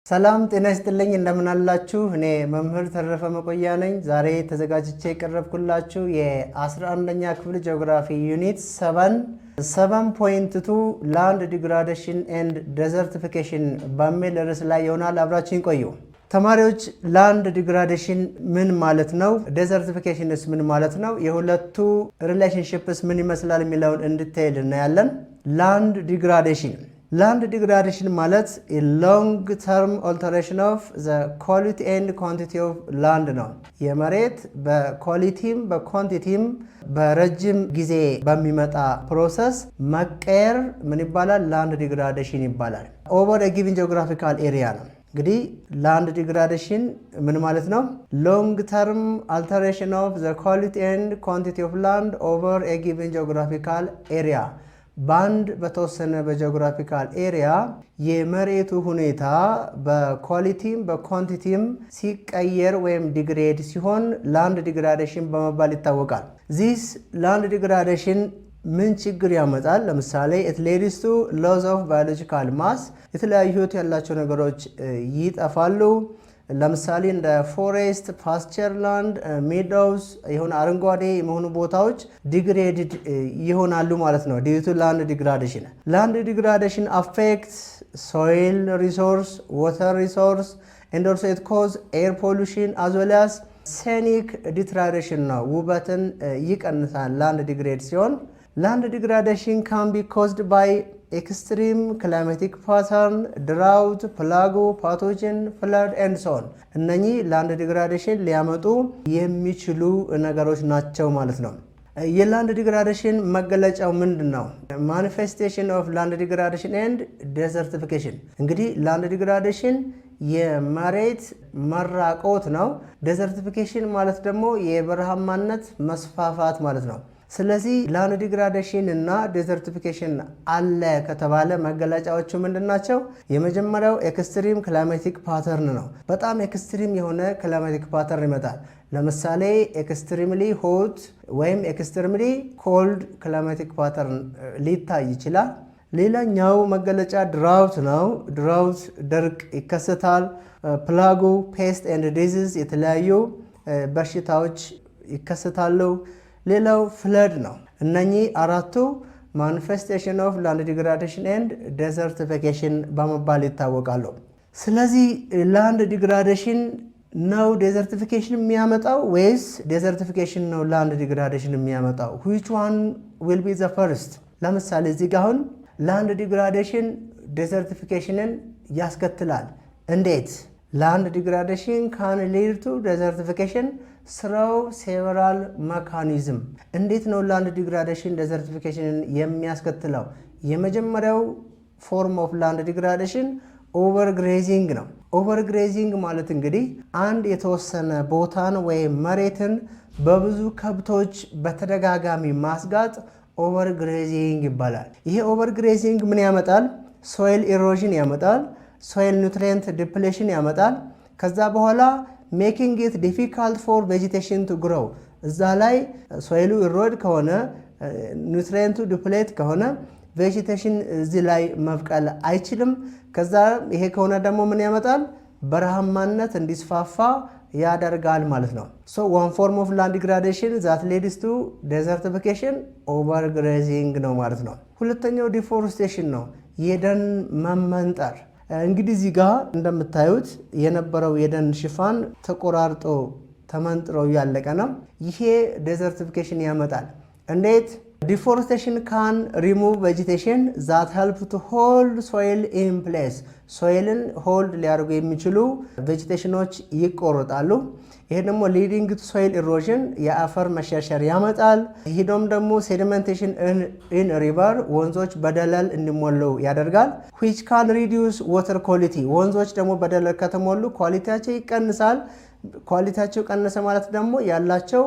ሰላም ጤና ይስጥልኝ እንደምን አላችሁ እኔ መምህር ተረፈ መቆያ ነኝ ዛሬ ተዘጋጅቼ የቀረብኩላችሁ የ11ኛ ክፍል ጂኦግራፊ ዩኒት 7.2 ላንድ ዲግራዴሽን ኤንድ ዴዘርቲፊኬሽን በሚል ርዕስ ላይ ይሆናል አብራችሁን ቆዩ ተማሪዎች ላንድ ዲግራዴሽን ምን ማለት ነው ዴዘርቲፊኬሽንስ ምን ማለት ነው የሁለቱ ሪሌሽንሺፕስ ምን ይመስላል የሚለውን እንድትይል እናያለን Land degradation ማለት a long term alteration of the quality and quantity of land ነው የመሬት በኳሊቲም በኳንቲቲም በረጅም ጊዜ በሚመጣ ፕሮሰስ መቀየር ምን ይባላል land degradation ይባላል over a given geographical area ነው እንግዲህ land degradation ምን ማለት ነው long term alteration of the quality and quantity of land over a given geographical area ባንድ በተወሰነ በጂኦግራፊካል ኤሪያ የመሬቱ ሁኔታ በኳሊቲም በኳንቲቲም ሲቀየር ወይም ዲግሬድ ሲሆን ላንድ ዲግራዴሽን በመባል ይታወቃል this land degradation ምን ችግር ያመጣል ለምሳሌ it leads to loss of biological mass የተለያዩ ህይወት ያላቸው ነገሮች ይጠፋሉ ለምሳሌ እንደ ፎሬስት ፓስቸር ላንድ ሜዶውስ ይሁን አረንጓዴ የሆኑ ቦታዎች ዲግሬድድ ይሆናሉ ማለት ነው due to land degradation affects soil resource water resource and also it causes air pollution as well as scenic deterioration ነው ውበትን ይቀንሳል land degrade ሲሆን land degradation can be caused by extreme climatic pattern, drought, plague, pathogen, flood and so on. እነኚህ land degradation ሊያመጡ የሚችሉ ነገሮች ናቸው ማለት ነው። የላንድ ዲግራዴሽን መገለጫው ምንድነው? Manifestation of land degradation and desertification. እንግዲህ land degradation የመሬት መራቆት ነው። desertification ማለት ደግሞ የበረሃማነት መስፋፋት ማለት ነው። ስለዚህ ላንድ ዲግራዴሽን እና ዴዘርቲፊኬሽን አለ ከተባለ መገለጫዎቹ ምንድናቸው የመጀመሪያው ኤክስትሪም ክላይማቲክ ፓተርን ነው በጣም ኤክስትሪም የሆነ ክላይማቲክ ፓተርን ይመጣል ለምሳሌ ኤክስትሪምሊ ሆት ወይም ኤክስትሪምሊ ኮልድ ክላይማቲክ ፓተርን ሊታይ ይችላል ሌላኛው መገለጫ ድራውት ነው ድራውት ድርቅ ይከሰታል ፕላጉ ፔስት ኤንድ ዲዚዝ የተለያዩ በሽታዎች ይከሰታሉ ሌላው ፍለድ ነው እነኚህ አራቱ ማኒፌስቴሽን ኦፍ ላንድ ዲግራዴሽን ኤንድ ዴዘርቲፊኬሽን በመባል ይታወቃሉ ስለዚህ ላንድ ዲግራዴሽን ነው ዴዘርቲፊኬሽን የሚያመጣው ወይስ ዴዘርቲፊኬሽን ነው ላንድ ዲግራዴሽን የሚያመጣው which one will be the first ለምሳሌ እዚህ ጋር አሁን ላንድ ዲግራዴሽን ዴዘርቲፊኬሽንን ያስከትላል እንዴት land degradation can lead to desertification through several mechanisms እንዴት ነው land degradation desertification የሚያስከትለው የመጀመሪያው form of land degradation overgrazing ነው overgrazing ማለት እንግዲህ አንድ የተወሰነ ቦታን ወይ መሬትን በብዙ ከብቶች በተደጋጋሚ ማስጋጥ overgrazing ይባላል ይሄ overgrazing ምን ያመጣል soil erosion ያመጣል soil nutrient depletion ያመጣል ከዛ በኋላ making it difficult for vegetation to grow እዛ ላይ soil erode ከሆነ nutrient deplete ከሆነ vegetation እዚህ ላይ መብቀል አይችልም ከዛ ይሄ ከሆነ ደግሞ ምን ያመጣል በረሃማነት እንዲስፋፋ ያደርጋል ማለት ነው so one form of land degradation that leads to desertification overgrazing ነው ማለት ነው ሁለተኛው deforestation ነው የደን መመንጠር እንግዲህ እዚህ ጋር እንደምታዩት የነበረው የደን ሽፋን ተቆራርጦ ተመንጥሮ ያለቀ ነው ይሄ ዴዘርቲፊኬሽን ያመጣል እንዴት deforestation can remove vegetation that help to hold soil in place soilን hold ሊያደርጉ የሚችሉ ቬጂቴሽኖች ይቆረጣሉ ይሄ ደግሞ leading to soil erosion የአፈር መሸርሸር ያመጣል ይሄም ደግሞ sedimentation in river ወንዞች በደለል እንዲሞሉ ያደርጋል which can reduce water quality ወንዞች ደግሞ በደለል ከተሞሉ ኳሊቲያቸው ይቀንሳል ኳሊቲያቸው ቀነሰ ማለት ደግሞ ያላቸው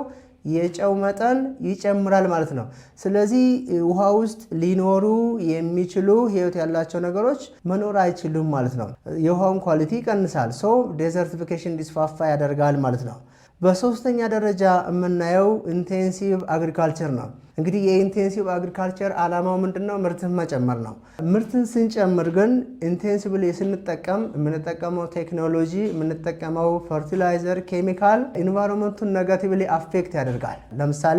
የጨው መጠን ይጨምራል ማለት ነው ስለዚህ ውሃ ውስጥ ሊኖሩ የሚችሉ ህይወት ያላቸው ነገሮች መኖር አይችሉም ማለት ነው የውሃውን ኳሊቲ ይቀንሳል so desertification እንዲስፋፋ ያደርጋል ማለት ነው በሶስተኛ ደረጃ የምናየው ኢንቴንሲቭ አግሪካልቸር ነው እንግዲህ የኢንቴንሲቭ አግሪካልቸር ዓላማው ምንድነው? ምርትን መጨመር ነው። ምርትን ስንጨምር ግን ኢንቴንሲቭሊ ስንጠቀም የምንጠቀመው ቴክኖሎጂ፣ የምንጠቀመው ፈርቲላይዘር፣ ኬሚካል ኢንቫይሮንመንቱን ኔጋቲቭሊ አፌክት ያደርጋል። ለምሳሌ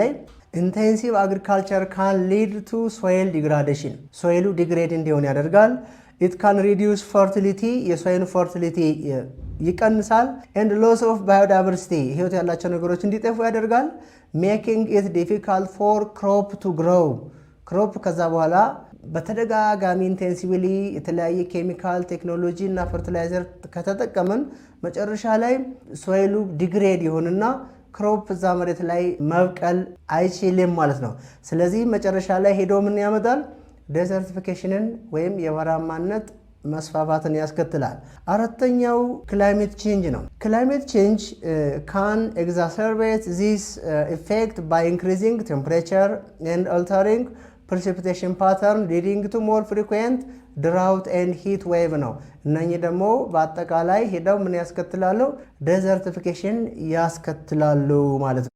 ኢንቴንሲቭ አግሪካልቸር ካን ሊድ ቱ ሶይል ዲግራዴሽን፣ ሶይሉ ዲግሬድ እንዲሆን ያደርጋል። ኢት ካን ሪዲዩስ ፈርቲሊቲ፣ የሶይል ፈርቲሊቲ ይቀንሳል። ኤንድ ሎስ ኦፍ ባዮዳይቨርሲቲ፣ ህይወት ያላቸው ነገሮች እንዲጠፉ ያደርጋል። ሜኪንግ ኢት ዲፊካልት ፎር ክሮፕ ቱ ግሮው፣ ክሮፕ ከዛ በኋላ በተደጋጋሚ ኢንቴንሲቭሊ የተለያየ ኬሚካል ቴክኖሎጂ እና ፈርቲላይዘር ከተጠቀምን መጨረሻ ላይ ሶይሉ ዲግሬድ ይሆንና ክሮፕ እዛ መሬት ላይ መብቀል አይችልም ማለት ነው። ስለዚህ መጨረሻ ላይ ሄዶ ምን ያመጣል? ዴዘርቲፊኬሽንን ወይም የበረሃማነት መስፋፋትን ያስከትላል። አራተኛው ክላይሜት ቼንጅ ነው። ክላይሜት ቼንጅ ካን ኤግዛሰርቤት ዚስ ኢፌክት ባይ ኢንክሪዚንግ ቴምፕሬቸር ኤንድ አልተሪንግ ፕሬሲፒቴሽን ፓተርን ሊዲንግ ቱ ሞር ፍሪኩዌንት ድራውት ኤንድ ሂት ዌቭ ነው። እነኚህ ደግሞ በአጠቃላይ ሄደው ምን ያስከትላሉ? ዴዘርቲፊኬሽን ያስከትላሉ ማለት ነው።